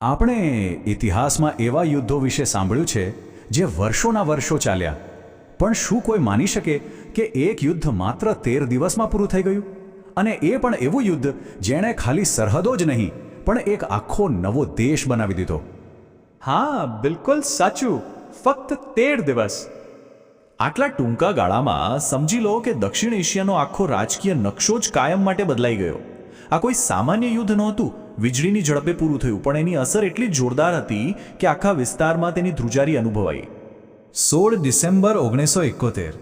આપણે ઇતિહાસમાં એવા યુદ્ધો વિશે સાંભળ્યું છે જે વર્ષોના વર્ષો ચાલ્યા, પણ શું કોઈ માની શકે કે એક યુદ્ધ માત્ર 13 દિવસમાં પૂરું થઈ ગયું? અને એ પણ એવું યુદ્ધ જેણે ખાલી સરહદો જ નહીં પણ એક આખો નવો દેશ બનાવી દીધો. હા, બિલકુલ સાચું. ફક્ત 13 દિવસ. આટલા ટૂંકા ગાળામાં સમજી લો કે દક્ષિણ એશિયાનો આખો રાજકીય નકશો જ કાયમ માટે બદલાઈ ગયો. આ કોઈ સામાન્ય યુદ્ધ નહોતું. વીજળીની ઝડપે પૂરું થયું, પણ એની અસર એટલી જોરદાર હતી કે આખા વિસ્તારમાં તેની ધ્રુજારી અનુભવાઈ. 16 ડિસેમ્બર 1971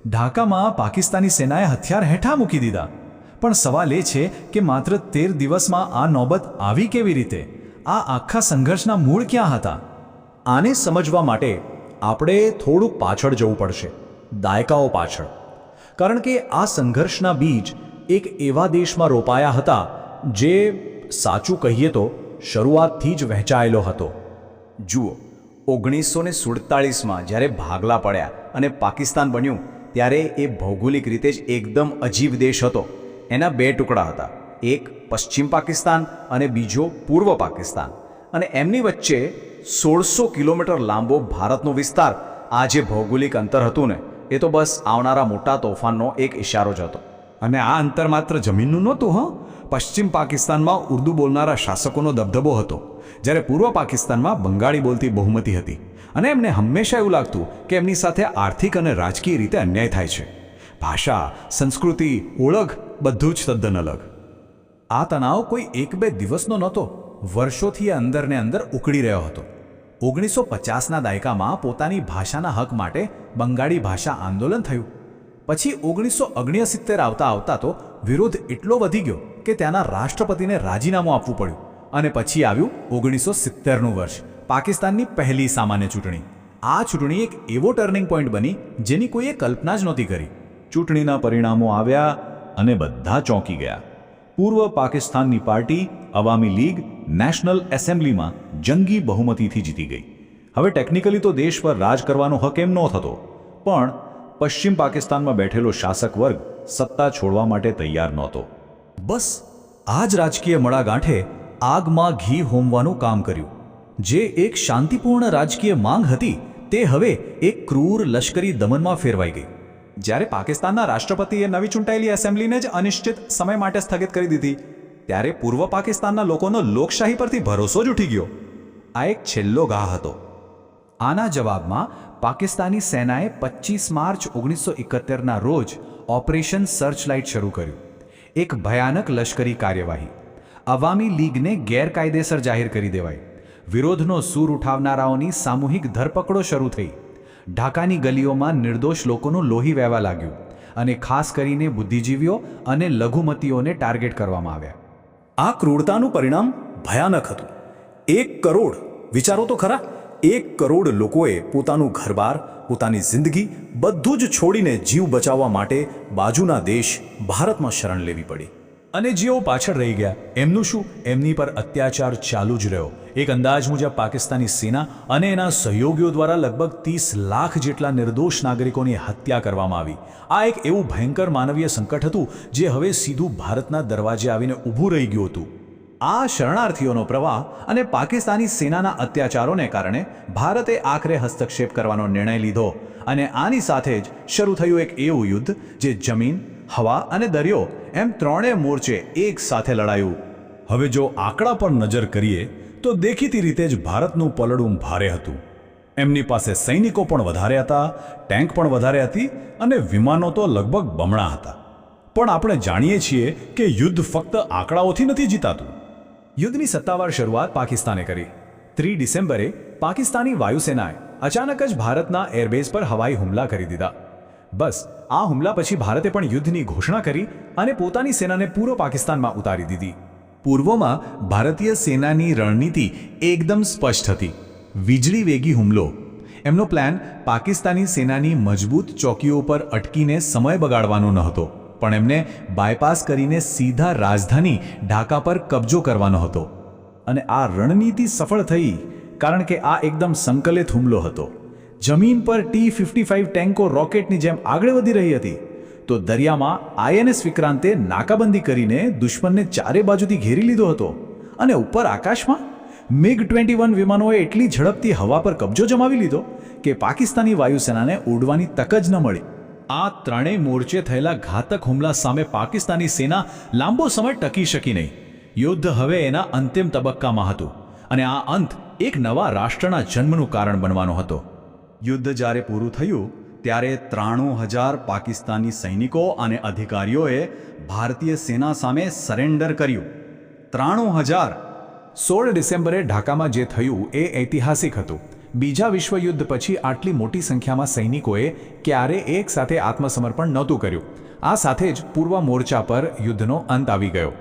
ઢાકામાં પાકિસ્તાની સેનાએ હથિયાર હેઠા મૂકી દીધા. પણ સવાલ એ છે કે માત્ર 13 દિવસમાં આ નોબત આવી કેવી રીતે? આ આખા સંઘર્ષના મૂળ ક્યાં હતા? આને સમજવા માટે આપણે થોડુંક પાછળ જવું પડશે, દાયકાઓ પાછળ. કારણ કે આ સંઘર્ષના બીજ એક એવા દેશમાં રોપાયા હતા જે, સાચું કહીએ તો, શરૂઆતથી જ વહેંચાયેલો હતો. જુઓ, 1947માં જ્યારે ભાગલા પડ્યા અને પાકિસ્તાન બન્યું, ત્યારે એ ભૌગોલિક રીતે જ એકદમ અજીબ દેશ હતો. એના 2 ટુકડા હતા, એક પશ્ચિમ પાકિસ્તાન અને બીજો પૂર્વ પાકિસ્તાન. અને એમની વચ્ચે 1600 કિલોમીટર લાંબો ભારતનો વિસ્તાર. આ જે ભૌગોલિક અંતર હતું ને, એ તો બસ આવનારા મોટા તોફાનનો એક ઇશારો જ હતો. અને આ અંતર માત્ર જમીનનું નહોતું. પશ્ચિમ પાકિસ્તાનમાં ઉર્દૂ બોલનારા શાસકોનો દબદબો હતો, જ્યારે પૂર્વ પાકિસ્તાનમાં બંગાળી બોલતી બહુમતી હતી. અને એમને હંમેશા એવું લાગતું કે એમની સાથે આર્થિક અને રાજકીય રીતે અન્યાય થાય છે. ભાષા, સંસ્કૃતિ, ઓળખ બધું જ તદ્દન અલગ. આ તણાવ કોઈ 1-2 દિવસનો નહોતો. વર્ષોથી અંદર ને અંદર ઉકળી રહ્યો હતો. 1950ના દાયકામાં પોતાની ભાષાના હક માટે બંગાળી ભાષા આંદોલન થયું. પછી 1969 આવતા તો વિરોધ એટલો વધી ગયો કે ત્યાંના રાષ્ટ્રપતિને રાજીનામું આપવું પડ્યું. અને પછી આવ્યું 1970નું વર્ષ, પાકિસ્તાનની પહેલી સામાન્ય ચૂંટણી. આ ચૂંટણી એક એવો ટર્નિંગ પોઈન્ટ બની જેની કોઈએ કલ્પના જ નહોતી કરી. ચૂંટણીના પરિણામો આવ્યા અને બધા ચોંકી ગયા. પૂર્વ પાકિસ્તાનની પાર્ટી અવામી લીગ નેશનલ એસેમ્બલીમાં જંગી બહુમતીથી જીતી ગઈ. હવે ટેકનિકલી તો દેશ પર રાજ કરવાનો હક એમ ન થતો, પણ પશ્ચિમ પાકિસ્તાનમાં બેઠેલો શાસક વર્ગ સત્તા છોડવા માટે તૈયાર નહોતો. બસ આ જ રાજકીય મડાગાંઠે આગમાં ઘી હોમવાનું કામ કર્યું. જે એક શાંતિપૂર્ણ રાજકીય માંગ હતી, તે હવે એક ક્રૂર લશ્કરી દમનમાં ફેરવાઈ ગઈ. જ્યારે પાકિસ્તાનના રાષ્ટ્રપતિએ નવી ચૂંટાયેલી એસેમ્બલીને જ અનિશ્ચિત સમય માટે સ્થગિત કરી દીધી, ત્યારે પૂર્વ પાકિસ્તાનના લોકોનો લોકશાહી પરથી ભરોસો જ ઉઠી ગયો. આ એક છેલ્લો ઘા હતો. આના જવાબમાં પાકિસ્તાની સેનાએ 25 માર્ચ 1971ના રોજ ઓપરેશન સર્ચલાઇટ શરૂ કર્યું. એક ભયાનક લશ્કરી કાર્યવાહી. અવામી લીગને ગેરકાયદેસર જાહેર કરી દેવાઈ. વિરોધનો સૂર ઉઠાવનારાઓની સામૂહિક ધરપકડો શરૂ થઈ. ઢાકાની ગલીઓમાં નિર્દોષ લોકોનું લોહી વહેવા લાગ્યું અને ખાસ કરીને બુદ્ધિજીવીઓ અને લઘુમતીઓને ટાર્ગેટ કરવામાં આવ્યા. આ ક્રૂરતાનું પરિણામ ભયાનક હતું. 1 કરોડ, વિચારો તો ખરા, 1 કરોડ લોકોએ પોતાનું ઘરબાર, પોતાની જિંદગી બધું જ છોડીને જીવ બચાવવા માટે બાજુના દેશ ભારતમાં શરણ લેવી પડી. અને જેઓ પાછળ રહી ગયા, એમનું શું? એમની પર અત્યાચાર ચાલુ જ રહ્યો. એક અંદાજ મુજબ પાકિસ્તાની સેના અને એના સહયોગીઓ દ્વારા લગભગ 30 લાખ જેટલા નિર્દોષ નાગરિકોની હત્યા કરવામાં આવી. આ એક એવું ભયંકર માનવીય સંકટ હતું જે હવે સીધું ભારતના દરવાજે આવીને ઊભું રહી ગયું હતું. આ શરણાર્થીઓનો પ્રવાહ અને પાકિસ્તાની સેનાના અત્યાચારોને કારણે ભારતે આખરે હસ્તક્ષેપ કરવાનો નિર્ણય લીધો. અને આની સાથે જ શરૂ થયું એક એવું યુદ્ધ જે જમીન, હવા અને દરિયો એમ 3 મોરચે એક સાથે લડાયું. હવે જો આંકડા પર નજર કરીએ તો દેખીતી રીતે જ ભારતનું પલડું ભારે હતું. એમની પાસે સૈનિકો પણ વધારે હતા, ટેન્ક પણ વધારે હતી અને વિમાનો તો લગભગ બમણા હતા. પણ આપણે જાણીએ છીએ કે યુદ્ધ ફક્ત આંકડાઓથી નથી જીતાતું. યુદ્ધની સત્તાવાર શરૂઆત પાકિસ્તાને કરી. 3 ડિસેમ્બરે પાકિસ્તાની વાયુસેનાએ અચાનક જ ભારતના એરબેઝ પર હવાઈ હુમલા કરી દીધા. બસ આ હુમલા પછી ભારતે પણ યુદ્ધની ઘોષણા કરી અને પોતાની સેનાને પૂર્વ પાકિસ્તાનમાં ઉતારી દીધી. પૂર્વમાં ભારતીય સેનાની રણનીતિ એકદમ સ્પષ્ટ હતી: વીજળી વેગી હુમલો. એમનો પ્લાન પાકિસ્તાની સેનાની મજબૂત ચોકીઓ પર અટકીને સમય બગાડવાનો ન હતો, પણ એમને બાયપાસ કરીને સીધા રાજધાની ઢાકા પર કબજો કરવાનો હતો. અને આ રણનીતિ સફળ થઈ, કારણ કે આ એકદમ સંકલિત હુમલો હતો. જમીન પર T-55 ટેન્કો રોકેટની જેમ આગળ વધી રહી હતી, તો દરિયામાં INS વિક્રાંતે નાકાબંધી કરીને દુશ્મનને ચારે બાજુથી ઘેરી લીધો હતો. અને ઉપર આકાશમાં MiG-21 વિમાનોએ એટલી ઝડપથી હવા પર કબજો જમાવી લીધો કે પાકિસ્તાની વાયુસેનાને ઉડવાની તક જ ન મળી. આ ત્રણેય મોરચે થયેલા ઘાતક હુમલા સામે પાકિસ્તાની સેના લાંબો સમય ટકી શકી નહીં. યુદ્ધ હવે એના અંતિમ તબક્કામાં હતું અને આ અંત એક નવા રાષ્ટ્રના જન્મનું કારણ બનવાનો હતો. યુદ્ધ જ્યારે પૂરું થયું ત્યારે 93,000 પાકિસ્તાની સૈનિકો અને અધિકારીઓએ ભારતીય સેના સામે સરેન્ડર કર્યું. 93,000! 16 ડિસેમ્બરે ઢાકામાં જે થયું એ ઐતિહાસિક હતું. બીજા વિશ્વયુદ્ધ પછી આટલી મોટી સંખ્યામાં સૈનિકોએ ક્યારે એક સાથે આત્મસમર્પણ નહોતું કર્યું. આ સાથે જ પૂર્વ મોરચા પર યુદ્ધનો અંત આવી ગયો.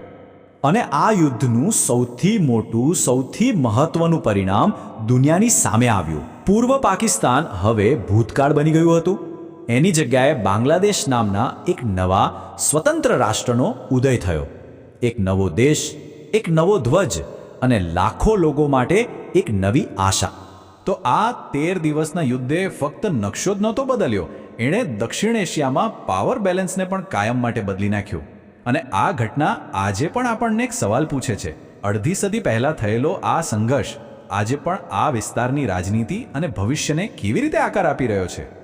અને આ યુદ્ધનું સૌથી મોટું, સૌથી મહત્વનું પરિણામ દુનિયાની સામે આવ્યું. પૂર્વ પાકિસ્તાન હવે ભૂતકાળ બની ગયું હતું. એની જગ્યાએ બાંગ્લાદેશ નામના એક નવા સ્વતંત્ર રાષ્ટ્રનો ઉદય થયો. એક નવો દેશ, એક નવો ધ્વજ અને લાખો લોકો માટે એક નવી આશા. તો આ 13 દિવસના યુદ્ધે ફક્ત નકશો જ નહોતો બદલ્યો, એણે દક્ષિણ એશિયામાં પાવર બેલેન્સને પણ કાયમ માટે બદલી નાખ્યું. અને આ ઘટના આજે પણ આપણને એક સવાલ પૂછે છે. અડધી સદી પહેલાં થયેલો આ સંઘર્ષ આજે પણ આ વિસ્તારની રાજનીતિ અને ભવિષ્યને કેવી રીતે આકાર આપી રહ્યો છે?